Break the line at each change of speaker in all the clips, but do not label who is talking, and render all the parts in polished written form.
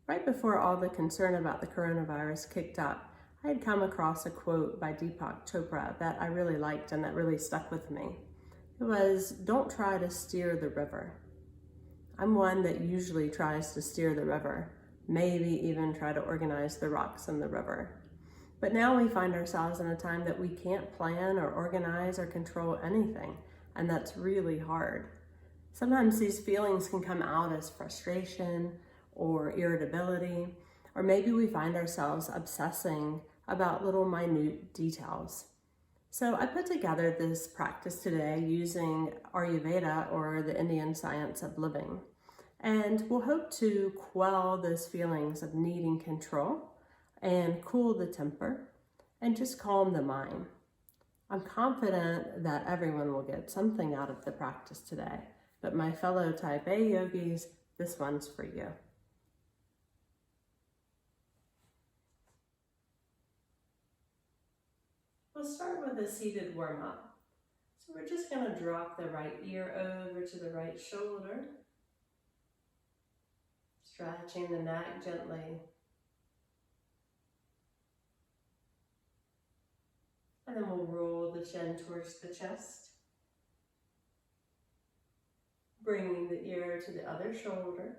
Right before all the concern about the coronavirus kicked up, I had come across a quote by Deepak Chopra that I really liked and that really stuck with me. It was, "Don't try to steer the river." I'm one that usually tries to steer the river, maybe even try to organize the rocks in the river. But now we find ourselves in a time that we can't plan or organize or control anything, and that's really hard. Sometimes these feelings can come out as frustration or irritability, or maybe we find ourselves obsessing about little minute details. So I put together this practice today using Ayurveda, or the Indian science of living, and we'll hope to quell those feelings of needing control and cool the temper and just calm the mind. I'm confident that everyone will get something out of the practice today, but my fellow Type A yogis, this one's for you. We'll start with a seated warm-up. So we're just going to drop the right ear over to the right shoulder, stretching the neck gently. And then we'll roll the chin towards the chest, bringing the ear to the other shoulder,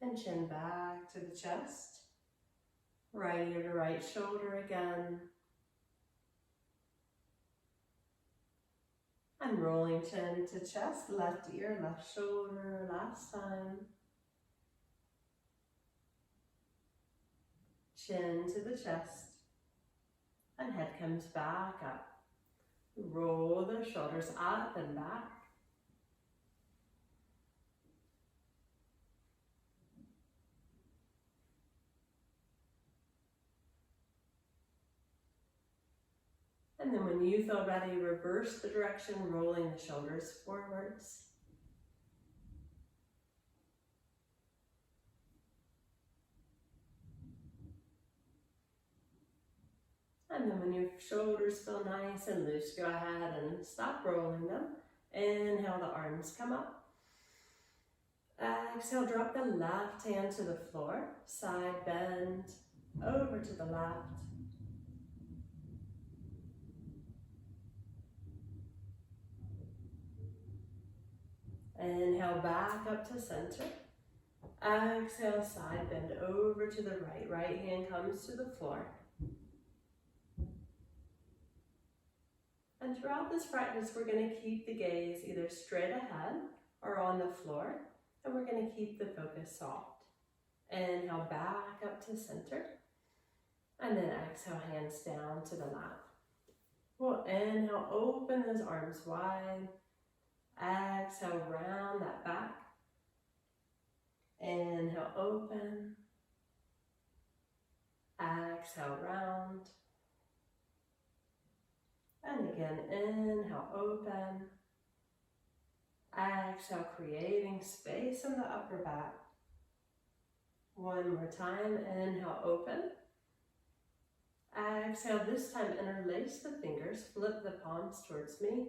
and chin back to the chest. Right ear to right shoulder again. And rolling chin to chest, left ear, left shoulder, last time. Chin to the chest, and head comes back up. Roll the shoulders up and back. And then when you feel ready, reverse the direction, rolling the shoulders forwards. And then when your shoulders feel nice and loose, go ahead and stop rolling them. Inhale, the arms come up. Exhale, drop the left hand to the floor. Side bend, over to the left. Inhale, back up to center. Exhale, side bend over to the right. Right hand comes to the floor. And throughout this practice, we're going to keep the gaze either straight ahead or on the floor, and we're going to keep the focus soft. Inhale, back up to center, and then exhale, hands down to the lap. We'll inhale, open those arms wide. Exhale, round that back. Inhale, open. Exhale, round. And again, inhale, open. Exhale, creating space in the upper back. One more time, inhale, open. Exhale, this time interlace the fingers, flip the palms towards me,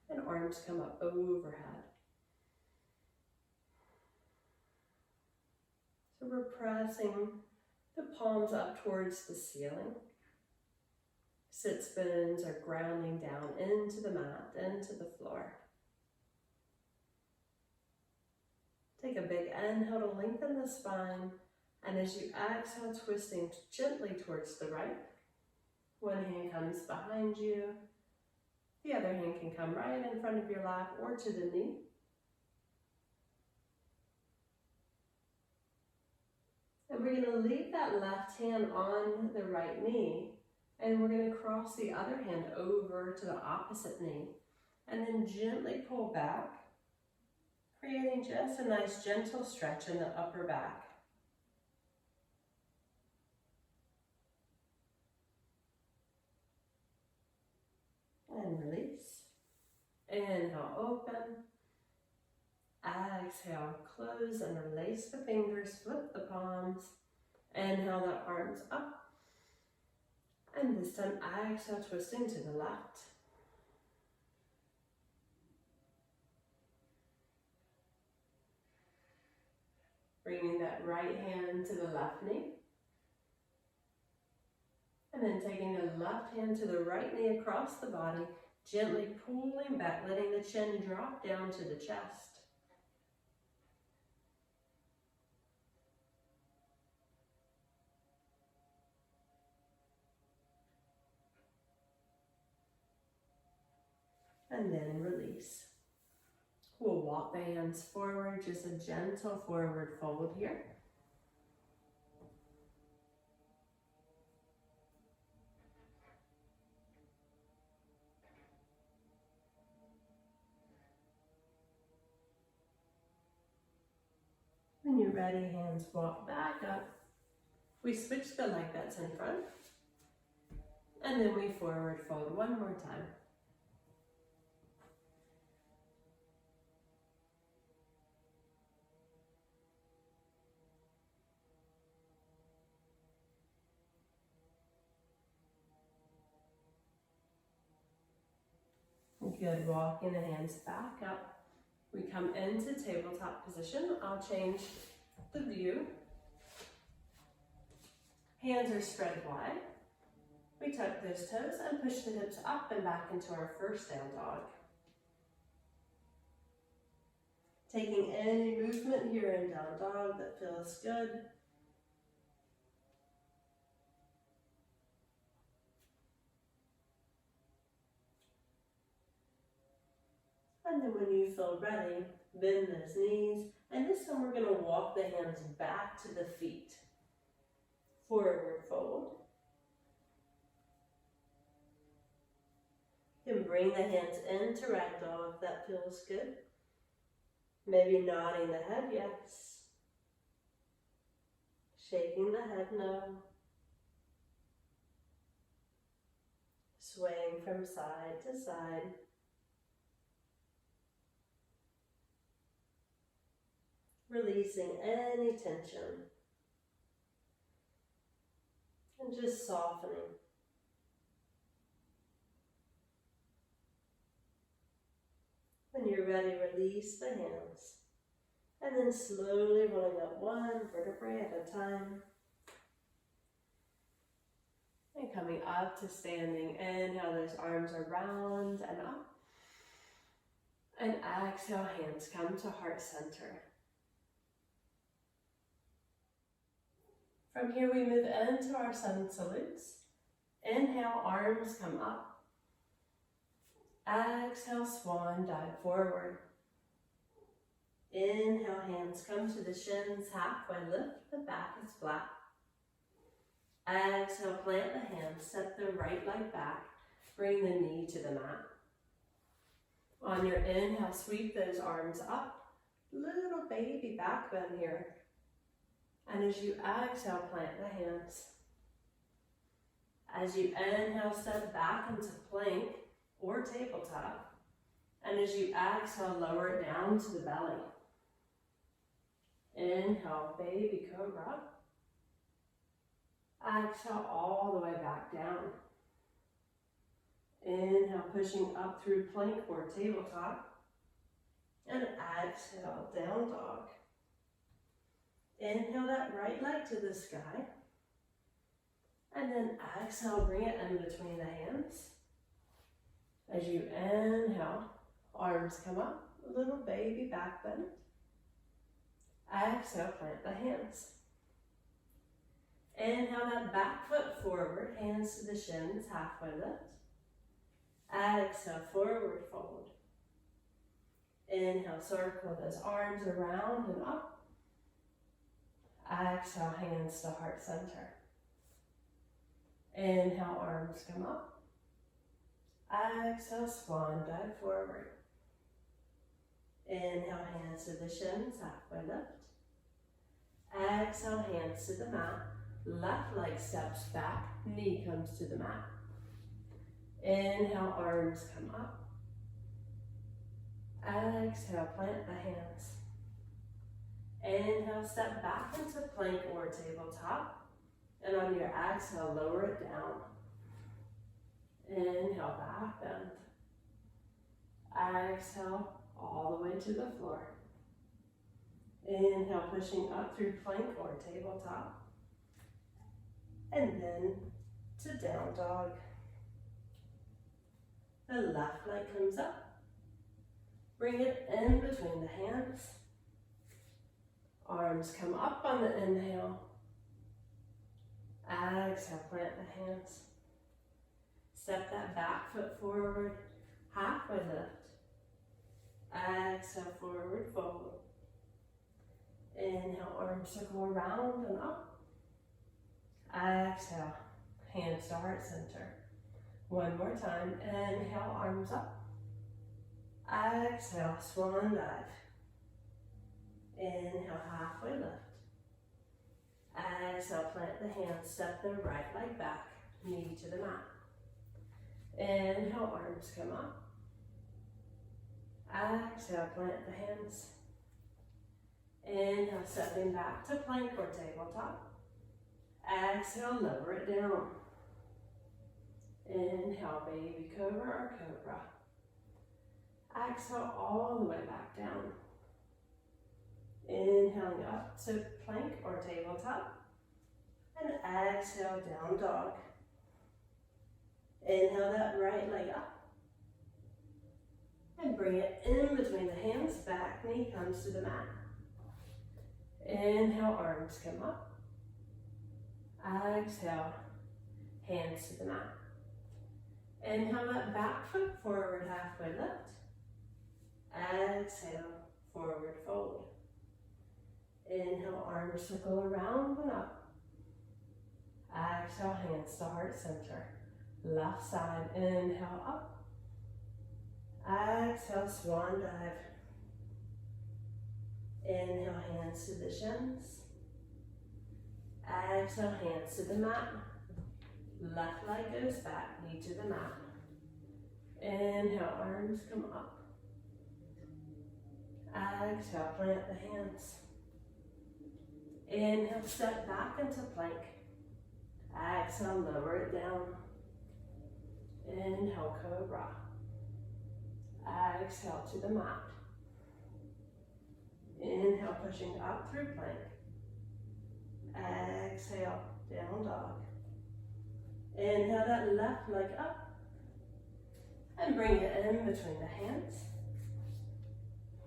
and arms come up overhead. So we're pressing the palms up towards the ceiling. Sits bones are grounding down into the mat, into the floor. Take a big inhale to lengthen the spine, and as you exhale, twisting gently towards the right. One hand comes behind you. The other hand can come right in front of your lap or to the knee. And we're going to leave that left hand on the right knee, and we're going to cross the other hand over to the opposite knee, and then gently pull back, creating just a nice gentle stretch in the upper back. And release. Inhale, open. Exhale, close and release the fingers, flip the palms. Inhale, the arms up. And this time, exhale, twisting to the left. Bringing that right hand to the left knee. And then taking the left hand to the right knee across the body, gently pulling back, letting the chin drop down to the chest. And then release. We'll walk the hands forward, just a gentle forward fold here. When you're ready, hands walk back up. We switch the leg that's in front. And then we forward fold one more time. Good, walking the hands back up. We come into tabletop position. I'll change the view. Hands are spread wide. We tuck those toes and push the hips up and back into our first down dog. Taking any movement here in down dog that feels good. And then when you feel ready, bend those knees. And this time we're going to walk the hands back to the feet. Forward fold. And bring the hands into ragdoll if that feels good. Maybe nodding the head, yes. Shaking the head, no. Swaying from side to side. Releasing any tension. And just softening. When you're ready, release the hands. And then slowly rolling up one vertebrae at a time. And coming up to standing. Inhale, those arms are round and up. And exhale, hands come to heart center. From here, we move into our sun salutes. Inhale, arms come up. Exhale, swan dive forward. Inhale, hands come to the shins, halfway lift, the back is flat. Exhale, plant the hands, step the right leg back, bring the knee to the mat. On your inhale, sweep those arms up, little baby back bend here. And as you exhale, plant the hands. As you inhale, step back into plank or tabletop. And as you exhale, lower it down to the belly. Inhale, baby cobra. Exhale all the way back down. Inhale, pushing up through plank or tabletop. And exhale, down dog. Inhale that right leg to the sky. And then exhale, bring it in between the hands. As you inhale, arms come up, little baby back bend. Exhale, plant the hands. Inhale that back foot forward, hands to the shins, halfway lift. Exhale, forward fold. Inhale, circle those arms around and up. Exhale, hands to heart center. Inhale, arms come up. Exhale, swan dive forward. Inhale, hands to the shins, halfway lift. Exhale, hands to the mat. Left leg steps back, knee comes to the mat. Inhale, arms come up. Exhale, plant the hands. Inhale, step back into plank or tabletop. And on your exhale, lower it down. Inhale, back bend. Exhale, all the way to the floor. Inhale, pushing up through plank or tabletop. And then to down dog. The left leg comes up. Bring it in between the hands. Arms come up on the inhale. Exhale, plant the hands. Step that back foot forward, halfway lift. Exhale, forward fold. Inhale, arms circle around and up. Exhale, hands to heart center. One more time, inhale, arms up. Exhale, swan dive. Inhale, halfway lift. Exhale, plant the hands, step the right leg back, knee to the mat. Inhale, arms come up. Exhale, plant the hands. Inhale, stepping back to plank or tabletop. Exhale, lower it down. Inhale, baby cobra or cobra. Exhale, all the way back down. Inhaling up to plank or tabletop. And exhale, down dog. Inhale that right leg up. And bring it in between the hands, back knee comes to the mat. Inhale, arms come up. Exhale, hands to the mat. Inhale that back foot forward, halfway lift. Exhale, forward fold. Inhale, arms circle around and up. Exhale, hands to heart center. Left side, inhale up. Exhale, swan dive. Inhale, hands to the shins. Exhale, hands to the mat. Left leg goes back, knee to the mat. Inhale, arms come up. Exhale, plant the hands. Inhale, step back into plank. Exhale, lower it down. Inhale, cobra. Exhale to the mat. Inhale, pushing up through plank. Exhale, down dog. Inhale that left leg up. And bring it in between the hands.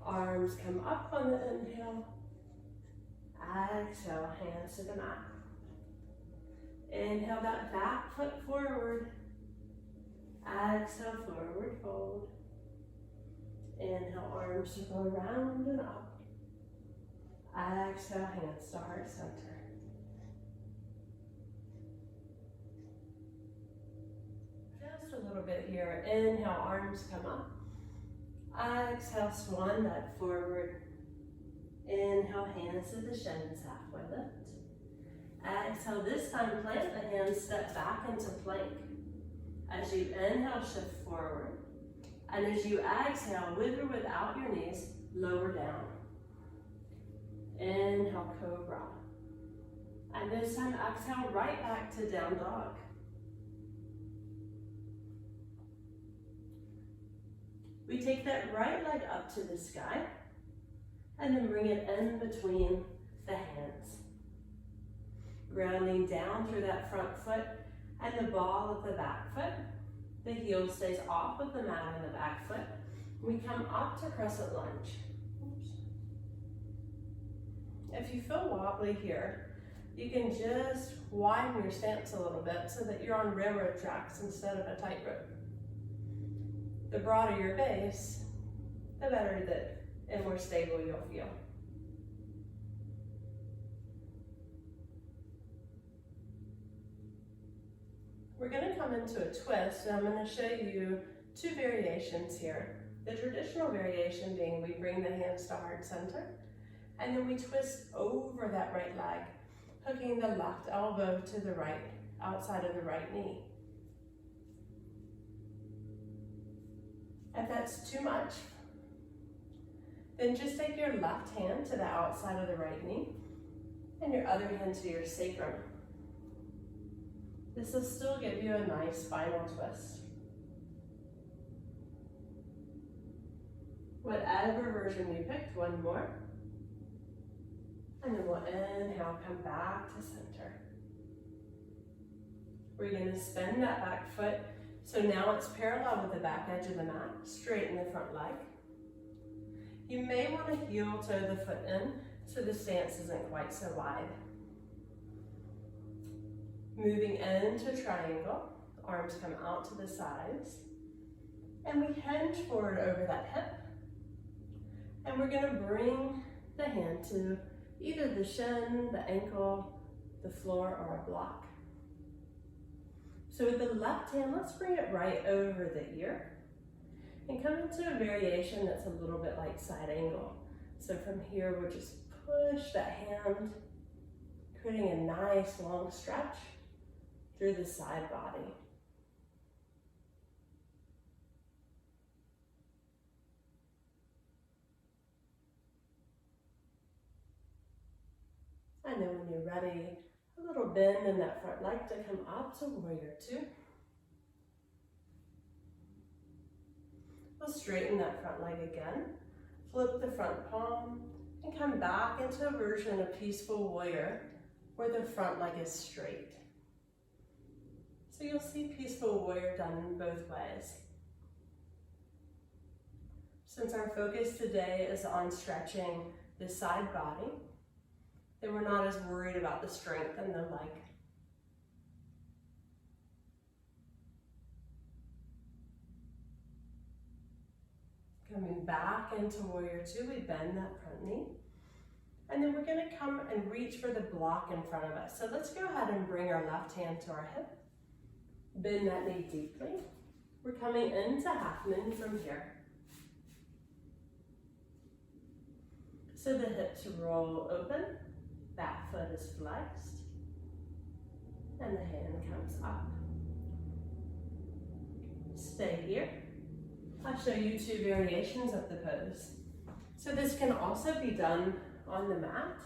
Arms come up on the inhale. Exhale, hands to the mat. Inhale that back foot forward. Exhale, forward fold. Inhale, arms circle around and up. Exhale, hands to heart center. Just a little bit here. Inhale, arms come up. Exhale, swan dive forward. Inhale, hands to the shins, halfway lift. Exhale, this time plant the hands, step back into plank. As you inhale, shift forward. And as you exhale, with or without your knees, lower down. Inhale, cobra. And this time, exhale, right back to down dog. We take that right leg up to the sky, and then bring it in between the hands. Grounding down through that front foot and the ball of the back foot. The heel stays off of the mat on the back foot. We come up to crescent lunge. Oops. If you feel wobbly here, you can just widen your stance a little bit so that you're on railroad tracks instead of a tightrope. The broader your base, the better that and more stable you'll feel. We're going to come into a twist, and I'm going to show you two variations here. The traditional variation being we bring the hands to heart center, and then we twist over that right leg, hooking the left elbow to the right, outside of the right knee. If that's too much, then just take your left hand to the outside of the right knee, and your other hand to your sacrum. This will still give you a nice spinal twist. Whatever version you picked, one more. And then we'll inhale, come back to center. We're going to spin that back foot. So now it's parallel with the back edge of the mat. Straighten the front leg. You may want to heel toe the foot in so the stance isn't quite so wide. Moving into triangle. Arms come out to the sides. And we hinge forward over that hip. And we're going to bring the hand to either the shin, the ankle, the floor, or a block. So with the left hand, let's bring it right over the ear and come into a variation that's a little bit like side angle. So from here, we'll just push that hand, creating a nice long stretch through the side body. And then when you're ready, a little bend in that front leg to come up to warrior two. We'll straighten that front leg again, flip the front palm, and come back into a version of peaceful warrior where the front leg is straight. So you'll see peaceful warrior done in both ways. Since our focus today is on stretching the side body, then we're not as worried about the strength in the leg. Coming back into warrior two, we bend that front knee. And then we're going to come and reach for the block in front of us. So let's go ahead and bring our left hand to our hip. Bend that knee deeply. We're coming into half moon from here. So the hips roll open. Back foot is flexed, and the hand comes up. Stay here. I'll show you two variations of the pose. So this can also be done on the mat,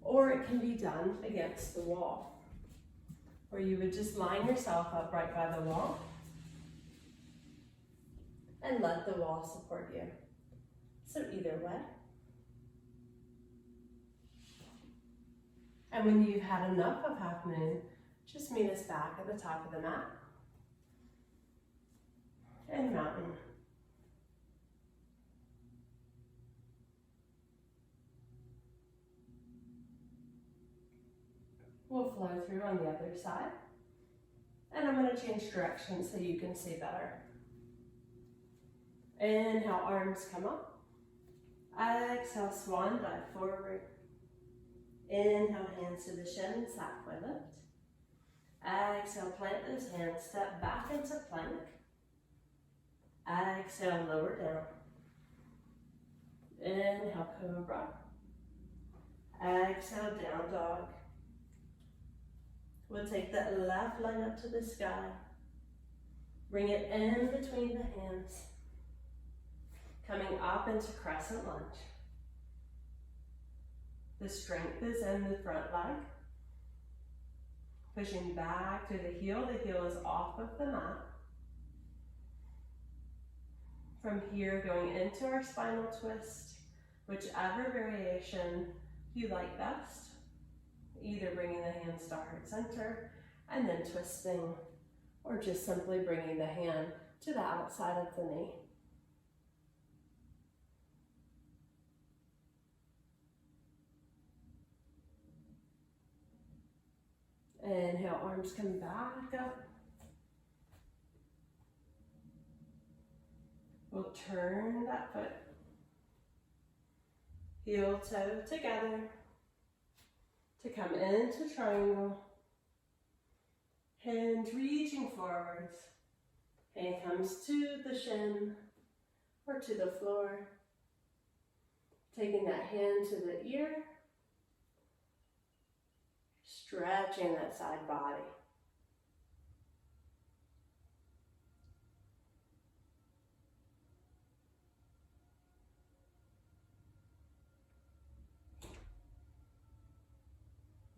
or it can be done against the wall, where you would just line yourself up right by the wall and let the wall support you. So either way. And when you've had enough of half moon, just meet us back at the top of the mat. And mountain. We'll flow through on the other side. And I'm going to change direction so you can see better. Inhale, arms come up. Exhale, swan dive forward. Inhale, hands to the shins, halfway lift. Exhale, plant those hands, step back into plank. Exhale, lower down. Inhale, cobra. Exhale, down dog. We'll take that left leg up to the sky. Bring it in between the hands. Coming up into crescent lunge. The strength is in the front leg. Pushing back to the heel is off of the mat. From here, going into our spinal twist, whichever variation you like best. Either bringing the hands to heart center and then twisting, or just simply bringing the hand to the outside of the knee. Inhale, arms come back up. We'll turn that foot. Heel toe together to come into triangle. Hand reaching forwards. Hand comes to the shin or to the floor. Taking that hand to the ear. Stretching that side body.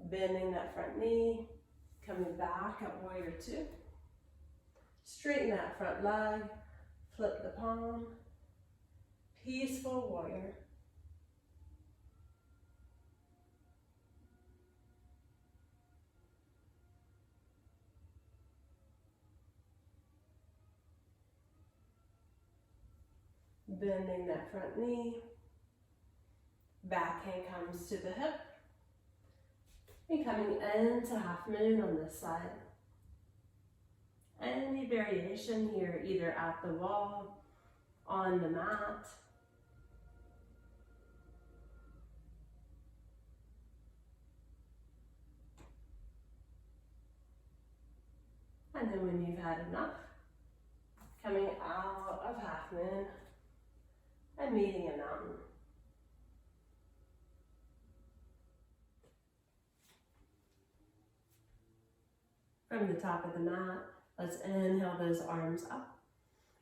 Bending that front knee, coming back at warrior two. Straighten that front leg, flip the palm. Peaceful warrior. Bending that front knee. Back hand comes to the hip. And coming into half moon on this side. Any variation here, either at the wall, on the mat. And then when you've had enough, coming out of half moon and meeting a mountain. From the top of the mat, let's inhale those arms up.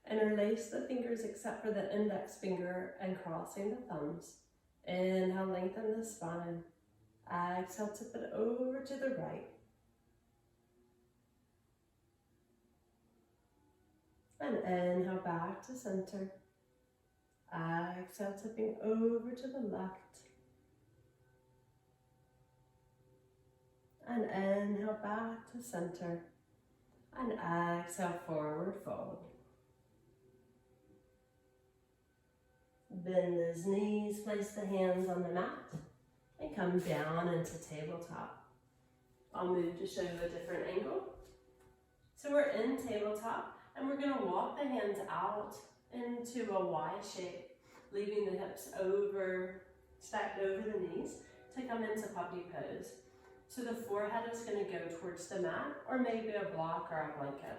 Interlace the fingers except for the index finger and crossing the thumbs. Inhale, lengthen the spine. Exhale, tip it over to the right. And inhale back to center. Exhale, tipping over to the left. And inhale back to center. And exhale, forward fold. Bend those knees, place the hands on the mat, and come down into tabletop. I'll move to show you a different angle. So we're in tabletop, and we're gonna walk the hands out into a Y shape, leaving the hips over, stacked over the knees to come into puppy pose. So the forehead is gonna go towards the mat, or maybe a block or a blanket.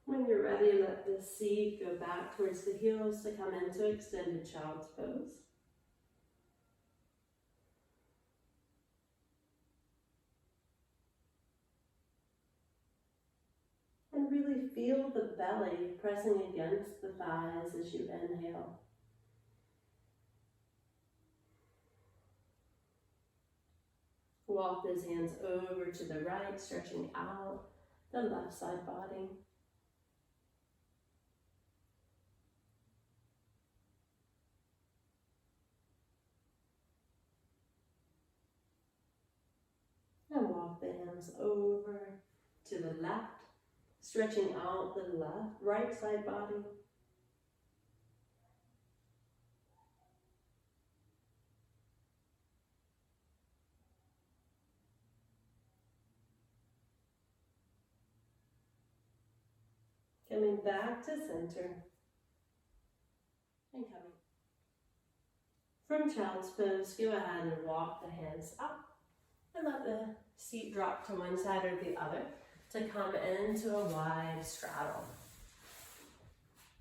When you're ready, let the seat go back towards the heels to come into extended child's pose. And really feel the belly pressing against the thighs as you inhale. Walk those hands over to the right, stretching out the left side body. And walk the hands over to the left, stretching out the right side body. Coming back to center. And coming. From child's pose, go ahead and walk the hands up and let the seat drop to one side or the other to come into a wide straddle.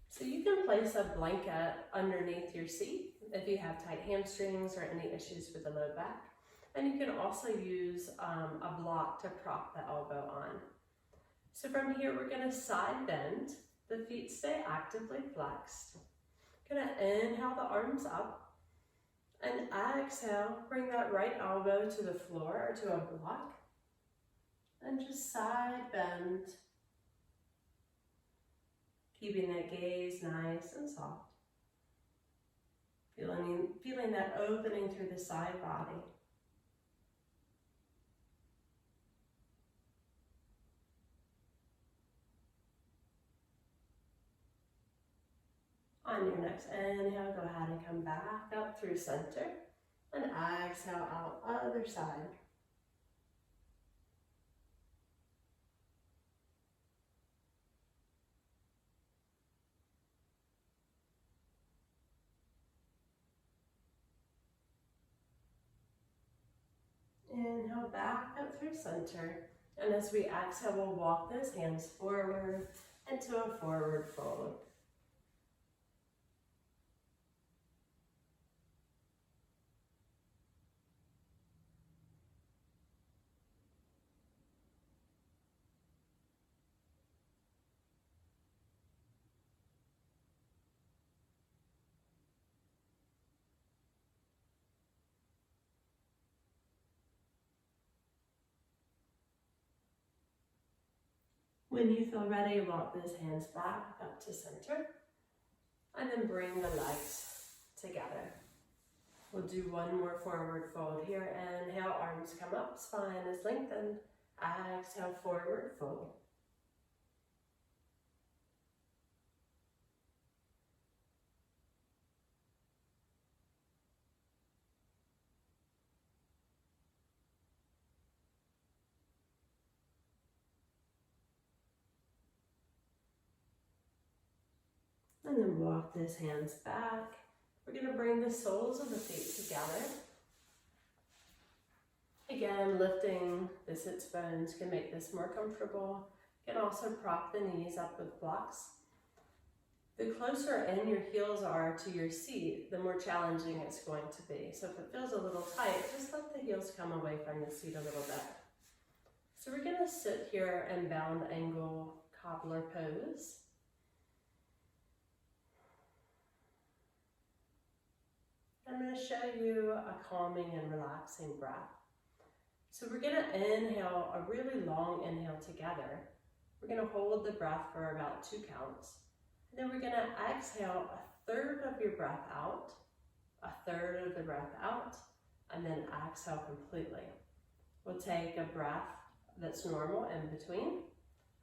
So you can place a blanket underneath your seat if you have tight hamstrings or any issues with the low back. And you can also use a block to prop the elbow on. So from here, we're gonna side bend. The feet stay actively flexed. Gonna inhale the arms up. And exhale, bring that right elbow to the floor or to a block. And just side bend. Keeping that gaze nice and soft. Feeling that opening through the side body. On your next inhale, go ahead and come back up through center. And exhale out other side. Inhale back up through center. And as we exhale, we'll walk those hands forward into a forward fold. When you feel ready, walk those hands back up to center, and then bring the legs together. We'll do one more forward fold here. Inhale, arms come up, spine is lengthened. Exhale, forward fold. And then walk those hands back. We're going to bring the soles of the feet together. Again, lifting the sits bones can make this more comfortable. You can also prop the knees up with blocks. The closer in your heels are to your seat, the more challenging it's going to be. So if it feels a little tight, just let the heels come away from the seat a little bit. So we're going to sit here in bound angle cobbler pose. I'm going to show you a calming and relaxing breath. So we're going to inhale a really long inhale together. We're going to hold the breath for about 2 counts. And then we're going to exhale a third of your breath out, a third of the breath out, and then exhale completely. We'll take a breath that's normal in between,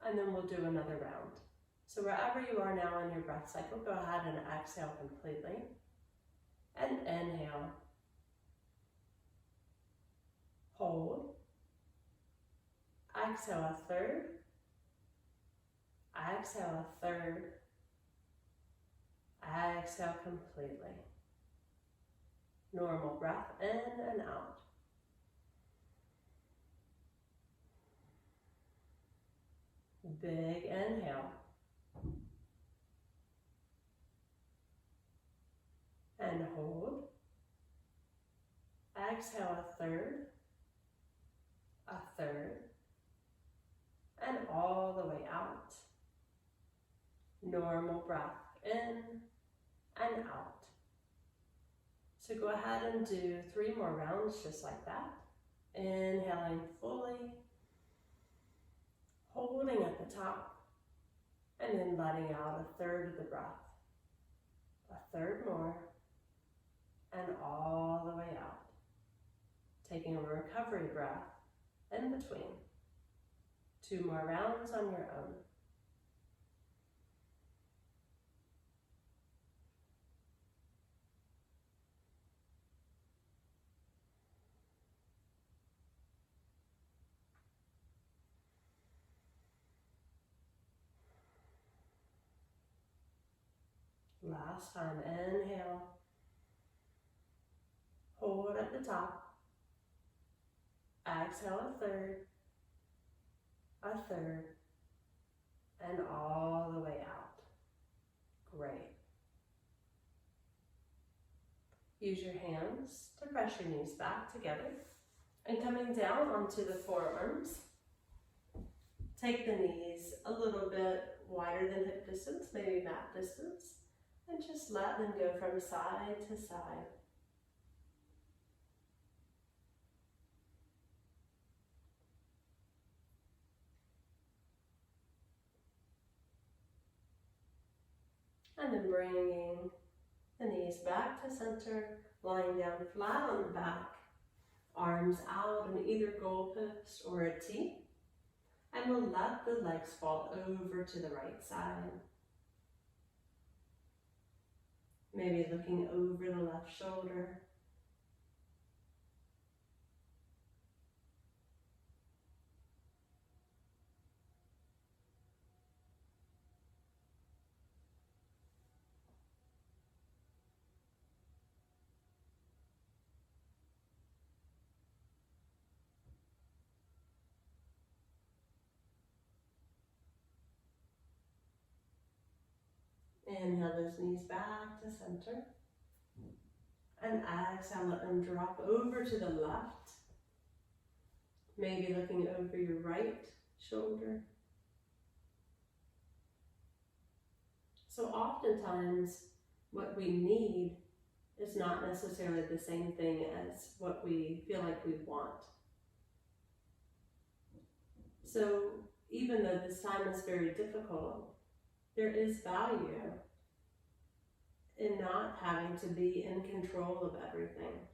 and then we'll do another round. So wherever you are now in your breath cycle, go ahead and exhale completely. And inhale, hold, exhale a third, exhale a third, exhale completely. Normal breath in and out. Big inhale. And hold. Exhale a third, and all the way out. Normal breath in and out. So go ahead and do 3 more rounds just like that. Inhaling fully, holding at the top, and then letting out a third of the breath. A third more. And all the way out. Taking a recovery breath in between. 2 more rounds on your own. Last time, inhale. Hold at the top. Exhale a third, and all the way out. Great. Use your hands to press your knees back together. And coming down onto the forearms, take the knees a little bit wider than hip distance, maybe mat distance, and just let them go from side to side. And then bringing the knees back to center, lying down flat on the back, arms out in either goalpost or a T. And we'll let the legs fall over to the right side. Maybe looking over the left shoulder. Inhale those knees back to center. And exhale, let them drop over to the left. Maybe looking over your right shoulder. So oftentimes, what we need is not necessarily the same thing as what we feel like we want. So Even though this time is very difficult, there is value in not having to be in control of everything.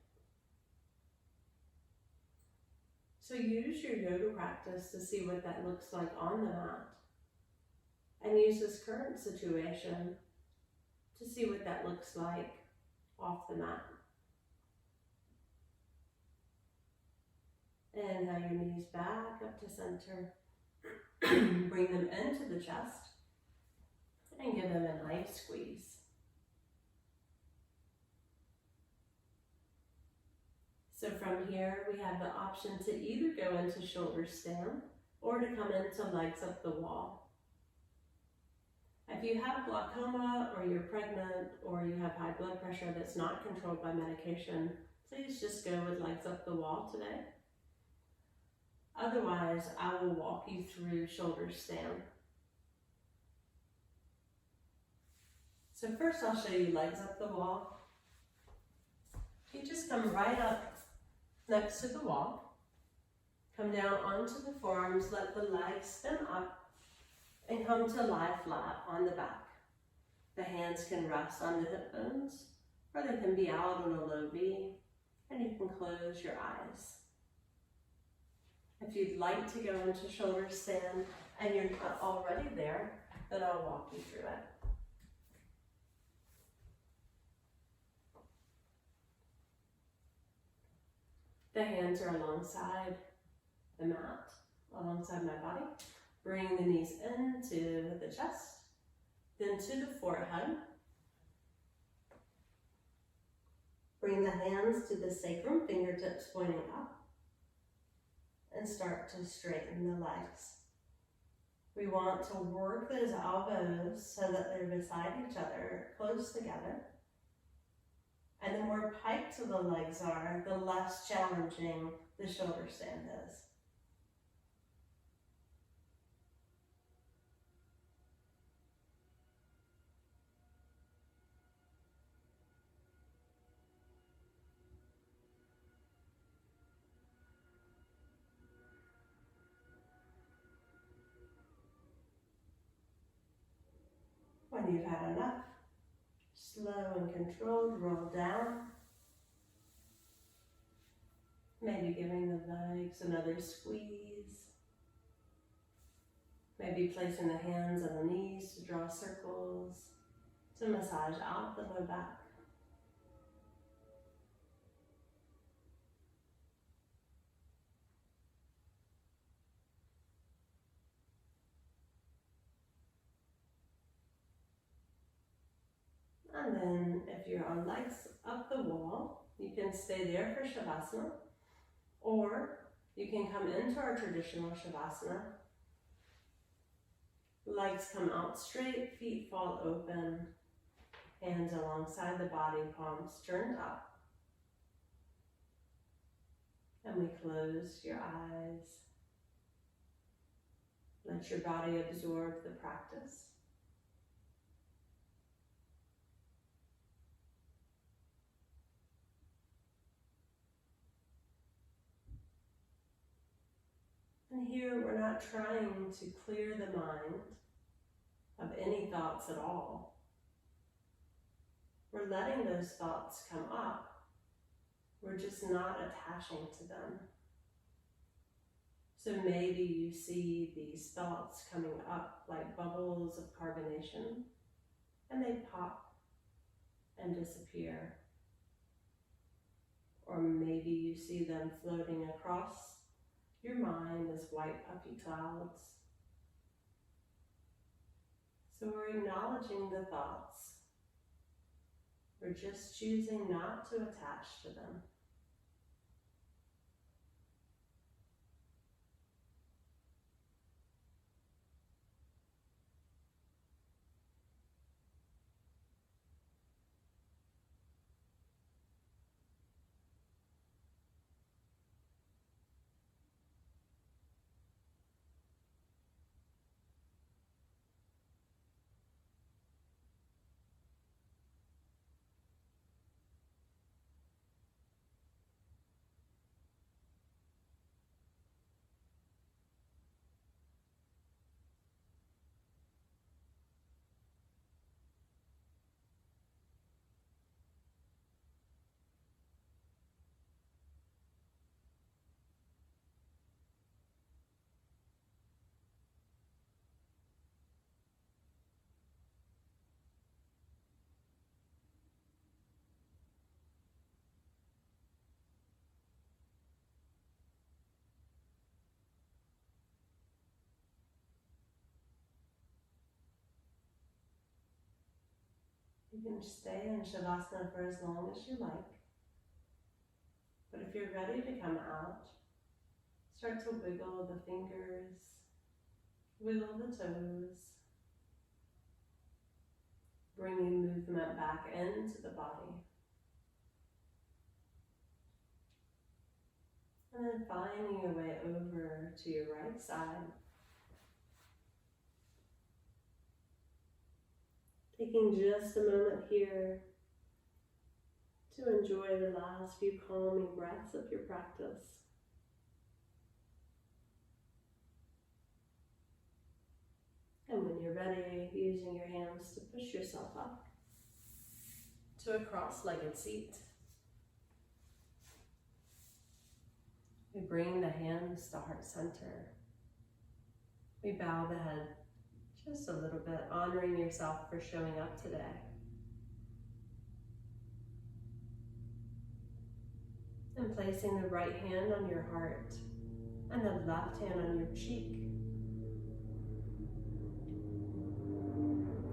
So use your yoga practice to see what that looks like on the mat, and use this current situation to see what that looks like off the mat. Inhale your knees back up to center. Bring them into the chest and give them a nice squeeze. So from here, we have the option to either go into shoulder stand or to come into legs up the wall. If you have glaucoma, or you're pregnant, or you have high blood pressure that's not controlled by medication, please just go with legs up the wall today. Otherwise, I will walk you through shoulder stand. So first I'll show you legs up the wall. You just come right up next to the wall. Come down onto the forearms, let the legs spin up, and come to lie flat on the back. The hands can rest on the hip bones, or they can be out in a low V, and you can close your eyes. If you'd like to go into shoulder stand and you're not already there, then I'll walk you through it. The hands are alongside the mat, alongside my body. Bring the knees into the chest, then to the forehead. Bring the hands to the sacrum, fingertips pointing up, and start to straighten the legs. We want to work those elbows so that they're beside each other, close together. And the more piked the legs are, the less challenging the shoulder stand is. When you've had enough, slow and controlled, roll down. Maybe giving the legs another squeeze. Maybe placing the hands on the knees to draw circles, to massage out the low back. And then if you're on legs up the wall, you can stay there for Shavasana, or you can come into our traditional Shavasana. Legs come out straight, feet fall open, hands alongside the body, palms turned up. And we close your eyes. Let your body absorb the practice. And here we're not trying to clear the mind of any thoughts at all. We're letting those thoughts come up. We're just not attaching to them. So maybe you see these thoughts coming up like bubbles of carbonation, and they pop and disappear. Or maybe you see them floating across your mind as white puffy clouds. So we're acknowledging the thoughts. We're just choosing not to attach to them. You can stay in Shavasana for as long as you like. But if you're ready to come out, start to wiggle the fingers, wiggle the toes, bringing movement back into the body. And then finding your way over to your right side. Taking just a moment here to enjoy the last few calming breaths of your practice. And when you're ready, using your hands to push yourself up to a cross-legged seat. We bring the hands to heart center. We bow the head just a little bit, honoring yourself for showing up today. And placing the right hand on your heart and the left hand on your cheek.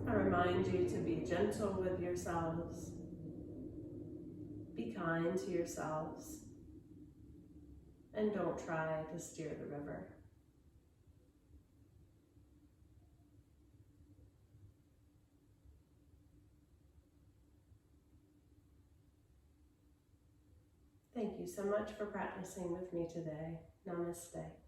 I remind you to be gentle with yourselves. Be kind to yourselves. And don't try to steer the river. Thank you so much for practicing with me today. Namaste.